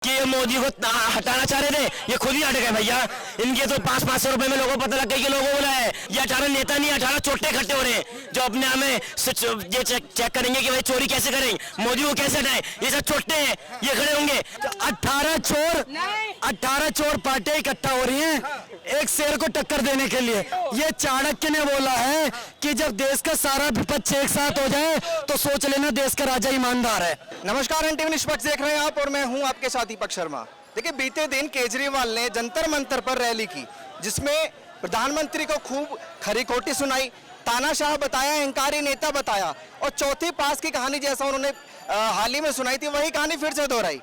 कि ये मोदी को हटाना चाह रहे थे, ये खुद ही हट गए भैया। इनके तो 500-500 रुपए में लोगों को पता लग गया कि लोगों बोला है ये 18 नेता नहीं 18 चोटे इकट्ठे हो रहे हैं जो अपने हमें ये चेक करेंगे कि भाई चोरी कैसे करें, मोदी को कैसे हटाएं। ये सब चोटे हैं, ये खड़े होंगे। 18 चोर पार्टियां इकट्ठा हो रही हैं एक शेर को टक्कर देने के लिए। ये चाणक्य ने बोला है कि जब देश का सारा विपक्ष एक साथ हो जाए तो सोच लेना देश का राजा ईमानदार है। नमस्कार, एनटीवी निष्पक्ष देख रहे हैं आप और मैं हूं आपके साथ दीपक शर्मा। देखिए, बीते दिन केजरीवाल ने जंतर मंतर पर रैली की जिसमें प्रधानमंत्री को खूब खरी खोटी सुनाई, तानाशाह बताया, अहंकारी नेता बताया और चौथी पास की कहानी जैसा उन्होंने हाल ही में सुनाई थी वही कहानी फिर से दोहराई।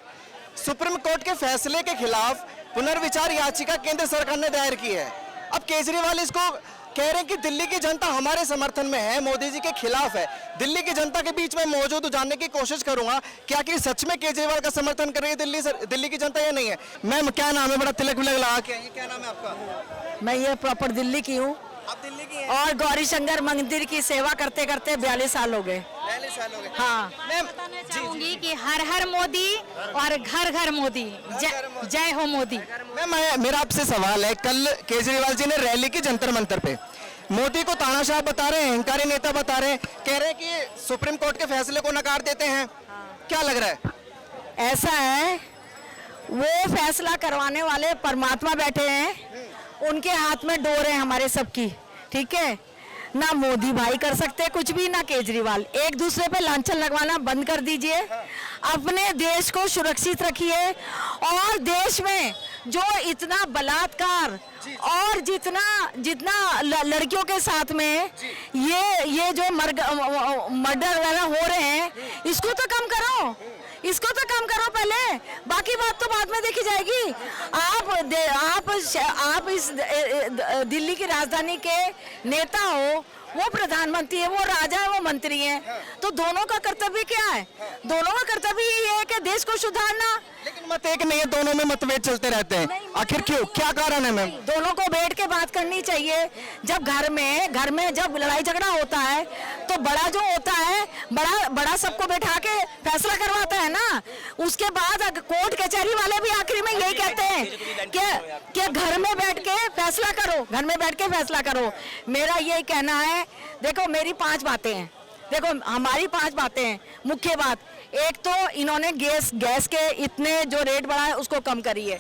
सुप्रीम कोर्ट के फैसले के खिलाफ पुनर्विचार याचिका केंद्र सरकार ने दायर की है। अब केजरीवाल इसको कह रहे हैं कि दिल्ली की जनता हमारे समर्थन में है, मोदी जी के खिलाफ है। दिल्ली की जनता के बीच में मौजूद जानने की कोशिश करूंगा क्या कि सच में केजरीवाल का समर्थन कर रही है दिल्ली की जनता या नहीं है। मैम, क्या नाम है? बड़ा तिलक विलक लगा के आई, क्या नाम है आपका? मैं ये प्रॉपर दिल्ली की हूँ आप दिल्ली की हैं? और गौरी शंकर मंदिर की सेवा करते करते 42 साल हो गए। 42 साल हो गए। हाँ, मैम, बताना चाहूंगी कि हर हर मोदी और घर घर मोदी, जय हो मोदी। मैम, मेरा आपसे सवाल है, कल केजरीवाल जी ने रैली की जंतर मंतर पे मोदी को तानाशाह बता रहे हैं, अहंकारी नेता बता रहे हैं, कह रहे हैं कि सुप्रीम कोर्ट के फैसले को नकार देते हैं। क्या लग रहा है? ऐसा है, वो फैसला करवाने वाले परमात्मा बैठे हैं, उनके हाथ में डोर है हमारे सबकी, ठीक है। ना मोदी भाई कर सकते कुछ भी, ना केजरीवाल। एक दूसरे पे लांछन लगवाना बंद कर दीजिए, अपने देश को सुरक्षित रखिए। और देश में जो इतना बलात्कार और जितना लड़कियों के साथ में ये जो मर्डर वगैरह हो रहे हैं, इसको तो कम करो, इसको तो कम करो पहले, बाकी बात तो बाद में देखी जाएगी। आप इस दिल्ली की राजधानी के नेता हो, वो प्रधानमंत्री है, वो राजा है, वो मंत्री है, तो दोनों का कर्तव्य क्या है? दोनों का कर्तव्य ये है कि देश को सुधारना। लेकिन मत एक नहीं है, दोनों में मतभेद चलते रहते हैं। आखिर क्यों, क्या कारण है मैम? दोनों को बैठ के बात करनी चाहिए। जब घर में जब लड़ाई झगड़ा होता है तो बड़ा जो होता है, बड़ा सबको बैठा के फैसला करवाता है ना। उसके बाद कोर्ट कचहरी वाले भी आखिरी में यही कहते हैं कि घर में बैठ के फैसला करो, घर में बैठ के फैसला करो। मेरा यही कहना है, देखो मेरी 5 बातें हैं, देखो हमारी 5 बातें हैं। मुख्य बात, एक तो इन्होंने गैस के इतने जो रेट बढ़ा है उसको कम करिए।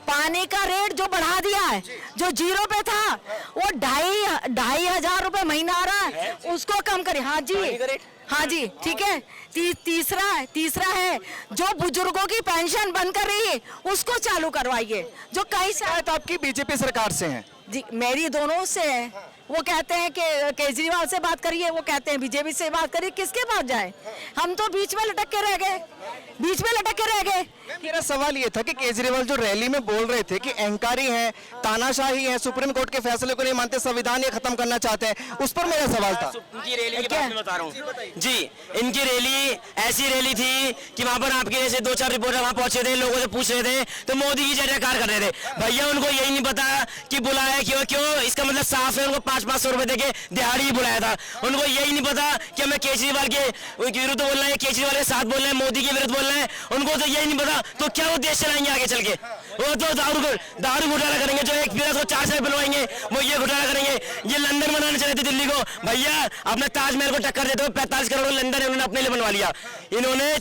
पानी का रेट जो बढ़ा दिया है, जो 0 पे था वो 2,500 रुपए महीना आ रहा है, उसको कम करिए। हाँ जी, ठीक है। तीसरा है जो बुजुर्गों की पेंशन बंद कर रही है उसको चालू करवाइए, जो कई साल तो आपकी बीजेपी सरकार से हैं। जी, मेरी दोनों से है। वो कहते हैं कि केजरीवाल से बात करिए, वो कहते हैं बीजेपी से बात करिए, किसके पास जाए? हम तो बीच में लटक के रह गए। मेरा सवाल ये था कि केजरीवाल जो रैली में बोल रहे थे कि अहंकारी हैं, तानाशाही हैं, सुप्रीम कोर्ट के फैसले को नहीं मानते, संविधान ये खत्म करना चाहते हैं, उस पर मेरा सवाल था। इनकी रैली की बात मैं बता रहा हूँ जी। इनकी रैली ऐसी रैली थी कि वहाँ पर आपके जैसे 2-4 रिपोर्टर वहाँ पहुंचे थे, लोगों से पूछ रहे थे तो मोदी की जयकार कर रहे थे। भैया उनको यही नहीं पता कि बुलाया क्यों, इसका मतलब साफ है, उनको 500-500 रुपए देके दिहाड़ी ही बुलाया था। उनको यही नहीं पता कि हमें केजरीवाल के विरुद्ध बोलना है, केजरीवाल के साथ बोलना है, मोदी के विरुद्ध बोलना है। उनको तो यही नहीं पता, तो क्या वो देश चलाएंगे आगे चल के? वो तो दारू घोटाला करेंगे, जो एक पीड़ा को 4 साल बुलवाएंगे, वो ये घोटाला करेंगे। ये लंदन बनाने चले थे दिल्ली को। भैया अपने ताजमहल को टक्कर देते हुए 45 करोड़ लंदन है, उन्होंने अपने लिए बनवा लिया। इन्होंने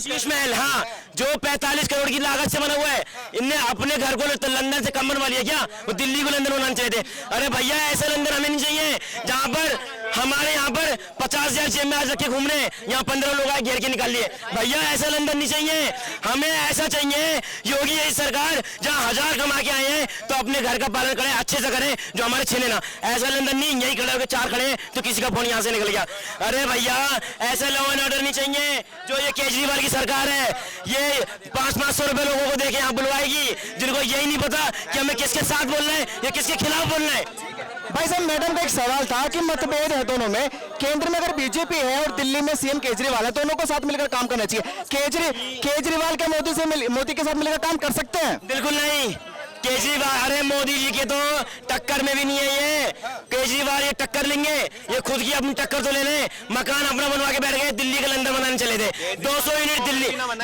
शीश महल, हाँ, जो 45 करोड़ की लागत से बना हुआ है, इनने अपने घर को लंदन से कम बनवा लिया। क्या वो दिल्ली को लंदन बनाने चाहिए थे? अरे भैया, ऐसा लंदन हमें नहीं चाहिए जहाँ पर हमारे यहाँ पर 50,000 जेब में आज रखे घूमने, यहाँ 15 लोग आए घेर के निकाल लिए। भैया ऐसा लंदन नहीं चाहिए हमें, ऐसा चाहिए योगी यही सरकार जहाँ 1000 कमा के आए हैं तो अपने घर का पालन करें, अच्छे से करें, जो हमारे छीने ना। ऐसा लंदन नहीं, यही खड़े होकर 4 खड़े हैं तो किसी का फोन यहाँ से निकल गया। अरे भैया, ऐसा लॉ एंड ऑर्डर नहीं चाहिए जो ये केजरीवाल की सरकार है। ये 500-500 रुपए लोगों को देके यहाँ बुलवाएगी, जिनको यही नहीं पता कि हमें किसके साथ बोलना है या किसके खिलाफ बोलना है। भाई साहब, मैडम का एक सवाल था कि मतभेद है दोनों में। केंद्र में अगर बीजेपी है और दिल्ली में सीएम केजरीवाल है, दोनों को साथ मिलकर काम करना चाहिए। केजरीवाल के मोदी के साथ मिलकर काम कर सकते हैं? बिल्कुल नहीं। केजरीवाल, अरे मोदी जी के तो टक्कर में भी नहीं है ये। केजरीवाल ये टक्कर लेंगे, ये खुद की अपनी टक्कर तो ले लें। मकान अपना बनवा के बैठ गए, दिल्ली का लंदन बनाने चले थे। 200 यूनिट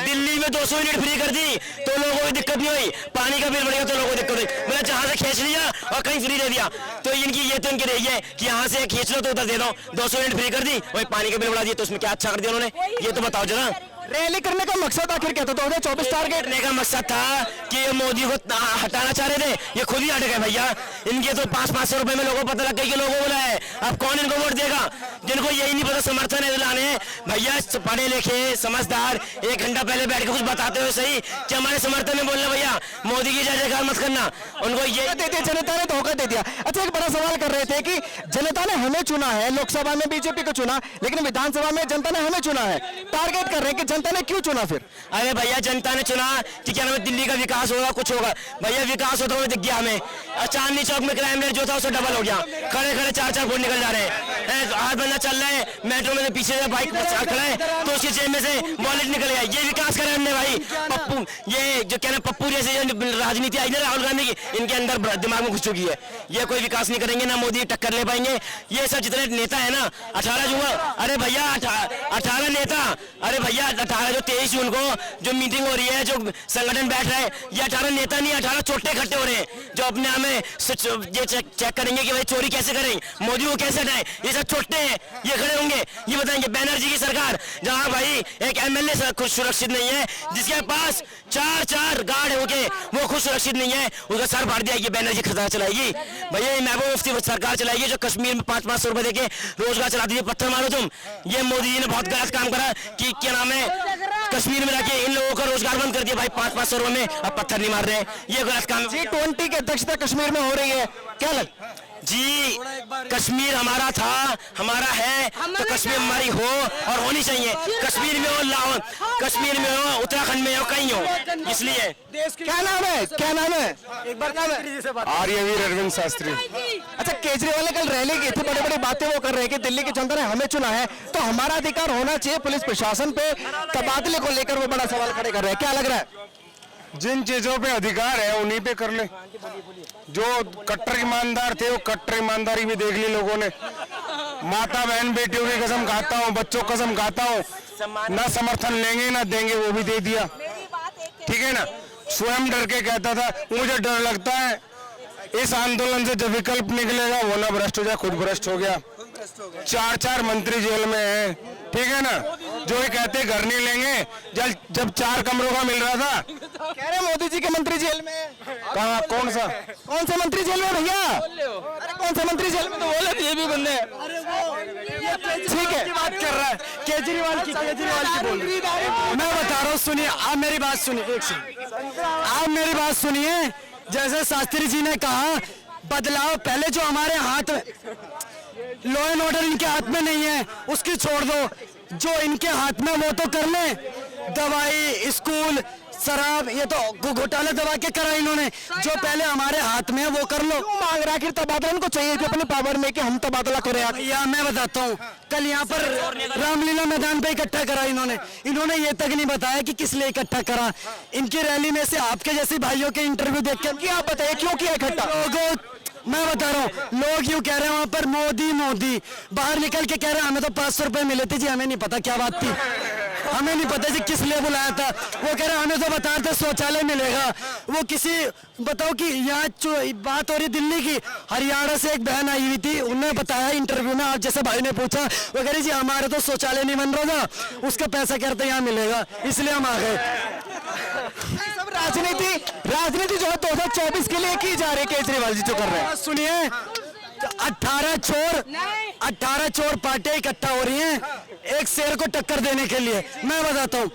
दिल्ली में 200 यूनिट फ्री कर दी तो लोगों को दिक्कत नहीं हुई। पानी का बिल बढ़ गया तो लोगों को दिक्कत हुई। मतलब जहां से खींच लिया और कहीं फ्री दे दिया। तो इनकी ये तो इनकी रही है कि यहाँ से खींच लो तो उधर दे दो। 200 यूनिट फ्री कर दी, वही पानी का बिल बढ़ा दिया, तो उसमें क्या अच्छा कर दिया उन्होंने, ये तो बताओ जरा। रैली करने का मकसद आखिर क्या था? 2024 टारगेट करने का मकसद था कि ये मोदी को हटाना चाह रहे थे, ये खुद ही हट गए भैया। इनके तो 500-500 रुपए में लोगों को पता लग गया कि लोगों को है। अब कौन इनको वोट देगा जिनको यही नहीं पता समर्थन है लाने। भैया पढ़े लिखे समझदार 1 घंटा पहले बैठ के कुछ बताते हुए सही कि हमारे समर्थन में बोलना, भैया मोदी की जय जयकार मत करना। उनको ये दे दिया, जनता ने धोखा दे दिया। अच्छा, एक बड़ा सवाल कर रहे थे कि जनता ने हमें चुना है, लोकसभा में बीजेपी को चुना, लेकिन विधानसभा में जनता ने हमें चुना है। टारगेट कर रहे हैं कि जनता ने क्यों चुना फिर? अरे भैया जनता ने चुना कि क्या नाम है, दिल्ली का विकास होगा, कुछ होगा। भैया विकास होता हुआ दिख गया हमें। चांदनी चौक में क्राइम रेट जो था उससे डबल हो गया। खड़े खड़े 4-4 वोट निकल जा रहे हैं। आज बंदा चल रहा है मेट्रो में, पीछे से बाइक खड़ा है तो उसकी जेब में से वॉलेट निकल गया। ये विकास करा हमने भाई। पप्पू, ये जो क्या ना पप्पू जैसे जो राजनीति आई ना राहुल गांधी की, इनके अंदर दिमाग में घुस चुकी है। ये कोई विकास नहीं करेंगे, ना मोदी टक्कर ले पाएंगे। ये सब जितने नेता है ना 18 जून, अरे भैया 18 नेता, अरे भैया 18 जो 23 जून को जो मीटिंग हो रही है, जो संगठन बैठ रहा है, ये 18 नेता नहीं 18 चोटे इकट्ठे हो रहे हैं जो अपने आप में ये चेक करेंगे कि भाई चोरी कैसे करें, मोदी को कैसे हटाएं। ये सब चोटे हैं, ये खड़े होंगे, ये बताएंगे। बैनर्जी की सरकार जहां भाई एक एमएलए खुद सुरक्षित नहीं है, जिसके पास 4 गार्ड होके वो खुद सुरक्षित नहीं है, उसका सर फाड़ दिया। ये बैनर्जी खतरा चलाएगी भैया, ये महबूब मुफ्ती सरकार चलाएगी जो कश्मीर में 500-500 रुपए देके रोजगार चलाती है। पत्थर मारो तुम। ये मोदी जी ने बहुत गलत काम करा कि क्या नाम है, कश्मीर में जाके इन लोगों का रोजगार बंद कर दिया भाई। 500-500 रुपए में अब पत्थर नहीं मार रहे हैं, ये गलत काम। G20 की अध्यक्षता कश्मीर में हो रही है, क्या लग जी कश्मीर हमारा था, हमारा है, तो कश्मीर हमारी हो और होनी चाहिए। कश्मीर में हो, लाहौर कश्मीर में हो, उत्तराखंड में हो, कहीं हो। इसलिए क्या नाम है, क्या नाम है? एक बार नाम है आर्यवीर अरविंद शास्त्री। अच्छा, केजरीवाल ने कल रैली की थी, बड़ी बड़ी बातें वो कर रहे हैं कि दिल्ली की जनता ने हमें चुना है तो हमारा अधिकार होना चाहिए। पुलिस प्रशासन पे तबादले को लेकर वो बड़ा सवाल खड़े कर रहे हैं, क्या लग रहा है? जिन चीजों पे अधिकार है उन्हीं पे कर ले। जो कट्टर ईमानदार थे वो कट्टर ईमानदारी भी देख ली लोगों ने। माता बहन बेटियों की कसम खाता हूँ, बच्चों की कसम खाता हूँ, ना समर्थन लेंगे ना देंगे, वो भी दे दिया। ठीक है ना, स्वयं डर के कहता था मुझे डर लगता है इस आंदोलन से जो विकल्प निकलेगा वो ना भ्रष्ट हो जाए, खुद भ्रष्ट हो गया। 4 मंत्री जेल में है, ठीक है ना, जो ये कहते घर नहीं लेंगे। जब 4 कमरों का मिल रहा था, कह रहे मोदी जी के मंत्री जेल में। कहाँ, कौन से मंत्री जेल में भैया? अरे कौन सा मंत्री जेल में? तो बोले ये भी बंदे हैं। ठीक है, बात कर रहा है केजरीवाल की बोल रही है। मैं बता रहा हूँ, सुनिए आप मेरी बात सुनिए, एक सेकंड आप मेरी बात सुनिए। जैसे शास्त्री जी ने कहा बदलाव, पहले जो हमारे हाथ लॉ एंड ऑर्डर इनके हाथ में नहीं है उसकी छोड़ दो, जो इनके हाथ में वो तो कर ले। दवाई, स्कूल, शराब, ये तो घोटाला दबा के करा इन्होंने। जो पहले हमारे हाथ में है वो कर लो। क्यों मांग रहा है? तबादला उनको चाहिए कि अपने पावर में कि हम तबादला करें। भैया मैं बताता हूँ, कल यहाँ पर रामलीला मैदान पे इकट्ठा करा इन्होंने ये तक नहीं बताया कि किस लिए इकट्ठा करा। इनकी रैली में से आपके जैसे भाइयों के इंटरव्यू देख के क्या आप बताइए क्यों किया इकट्ठा? लोगों, मैं बता रहा हूँ, लोग यूँ कह रहे हैं वहाँ पर मोदी मोदी, बाहर निकल के कह रहे हैं हमें तो 500 रुपए मिले थे जी, हमें नहीं पता क्या बात थी, हमें नहीं पता जी किस लिए बुलाया था। वो कह रहे हैं हमें तो बता रहे थे शौचालय मिलेगा। वो किसी बताओ कि यहाँ बात हो रही दिल्ली की, हरियाणा से एक बहन आई हुई थी, उन्होंने बताया इंटरव्यू में, आप जैसे भाई ने पूछा, वो कह रही जी हमारे तो शौचालय नहीं बन रहा था, उसका पैसा कह रहे थे यहाँ मिलेगा, इसलिए हम आ गए। सब राजनीति जो है 2024 के लिए की जा रही है, केजरीवाल जी जो कर रहे हैं। सुनिए 18 चोर पार्टियां इकट्ठा हो रही हैं एक शेर को टक्कर देने के लिए। मैं बताता हूँ,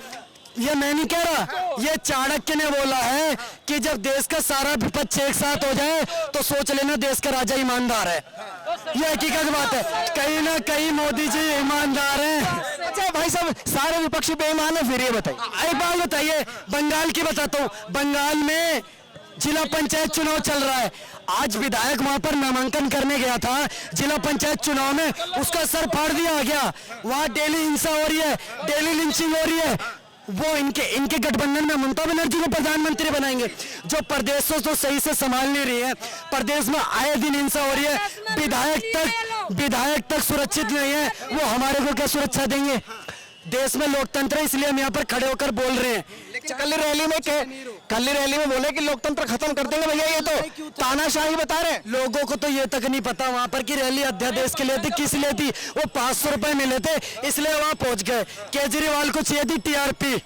ये मैं नहीं कह रहा, ये चाणक्य ने बोला है कि जब देश का सारा विपक्ष एक साथ हो जाए तो सोच लेना देश का राजा ईमानदार है। ये हकीकत बात है, कहीं ना कहीं मोदी जी ईमानदार हैं। अच्छा भाई साहब, सारे विपक्षी बेईमान है, फिर ये बताइए। एक बात बताइए, बंगाल की बताता हूँ, बंगाल में जिला पंचायत चुनाव चल रहा है। आज विधायक वहां पर नामांकन करने गया था, जिला पंचायत चुनाव में उसका सर फाड़ दिया गया। वहां डेली हिंसा हो रही है, डेली लिंचिंग हो रही है। वो इनके गठबंधन में ममता बनर्जी को प्रधानमंत्री बनाएंगे, जो प्रदेशों तो सही से संभाल नहीं रही है। प्रदेश में आए दिन हिंसा हो रही है, विधायक तक सुरक्षित नहीं है, वो हमारे को क्या सुरक्षा देंगे? देश में लोकतंत्र है, इसलिए हम यहाँ पर खड़े होकर बोल रहे हैं। कल रैली में बोले कि लोकतंत्र खत्म कर देंगे भैया, ये तो तानाशाही बता रहे हैं। लोगों को तो ये तक नहीं पता वहां पर कि रैली अध्यादेश के लिए थी, किस लिए थी। वो 500 रुपए मिले थे इसलिए वहां पहुंच गए। केजरीवाल को चाहिए थी टीआरपी,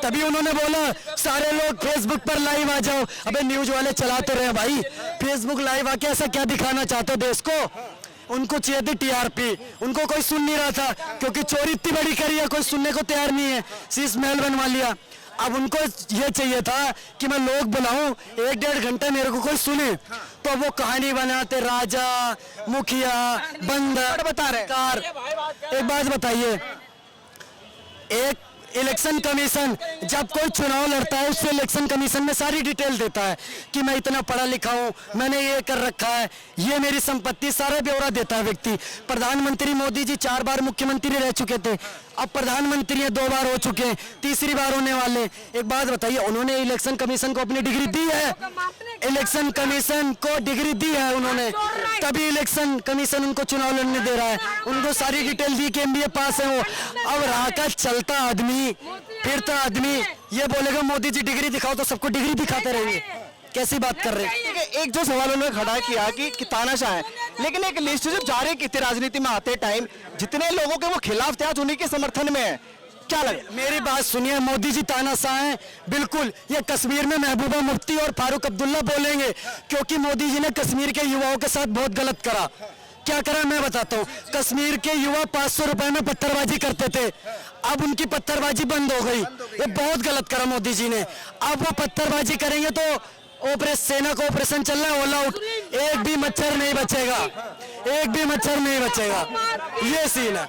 तभी उन्होंने बोला सारे लोग फेसबुक पर लाइव आ जाओ। अबे न्यूज वाले चला तो रहे भाई, फेसबुक लाइव आके ऐसा क्या दिखाना चाहते हो देश को? उनको चाहिए थी टीआरपी, उनको कोई सुन नहीं रहा था, क्योंकि चोरी इतनी बड़ी करी है, कोई सुनने को तैयार नहीं है, शीश महल बनवा लिया। अब उनको ये चाहिए था कि मैं लोग बुलाऊं, 1-1.5 घंटे मेरे को कोई सुने, तो वो कहानी बनाते, राजा, मुखिया, बंदर बता रहे हैं। एक बात बताइए, एक इलेक्शन कमीशन जब कोई चुनाव लड़ता है, उससे इलेक्शन कमीशन में सारी डिटेल देता है कि मैं इतना पढ़ा लिखा हूं, मैंने ये कर रखा है, ये मेरी संपत्ति, सारा ब्यौरा देता है व्यक्ति। प्रधानमंत्री मोदी जी 4 बार मुख्यमंत्री रह चुके थे, अब प्रधानमंत्री 2 बार हो चुके हैं, तीसरी बार होने वाले। एक बात बताइए, उन्होंने इलेक्शन कमीशन को अपनी डिग्री दी है? इलेक्शन कमीशन को डिग्री दी है उन्होंने, तभी इलेक्शन कमीशन उनको चुनाव लड़ने दे रहा है। उनको सारी डिटेल दी कि MBA पास है वो। अब रहा का चलता आदमी, फिरता आदमी ये बोलेगा मोदी जी डिग्री दिखाओ, तो सबको डिग्री दिखाते रहेंगे? कैसी बात कर रहे हैं? एक जो सवाल उन्होंने खड़ा किया कि तानाशाह है, लेकिन एक लिस्ट जो जारी की थी राजनीति में आते टाइम, जितने लोगों के वो खिलाफ थे आज उन्हीं के समर्थन में है, क्या लगे? मेरी बात सुनिए, मोदी जी तानाशाह हैं बिल्कुल। ये कश्मीर में महबूबा मुफ्ती और फारूक अब्दुल्ला बोलेंगे, क्योंकि मोदी जी ने कश्मीर के युवाओं के साथ बहुत गलत करा। क्या करा मैं बताता हूँ। कश्मीर के युवा 500 रुपए में पत्थरबाजी करते थे, अब उनकी पत्थरबाजी बंद हो गई। ये बहुत गलत करा मोदी जी ने। अब वो पत्थरबाजी करेंगे तो सेना का ऑपरेशन चल रहा है ऑल आउट, एक भी मच्छर नहीं बचेगा, एक भी मच्छर नहीं बचेगा, ये सीन है।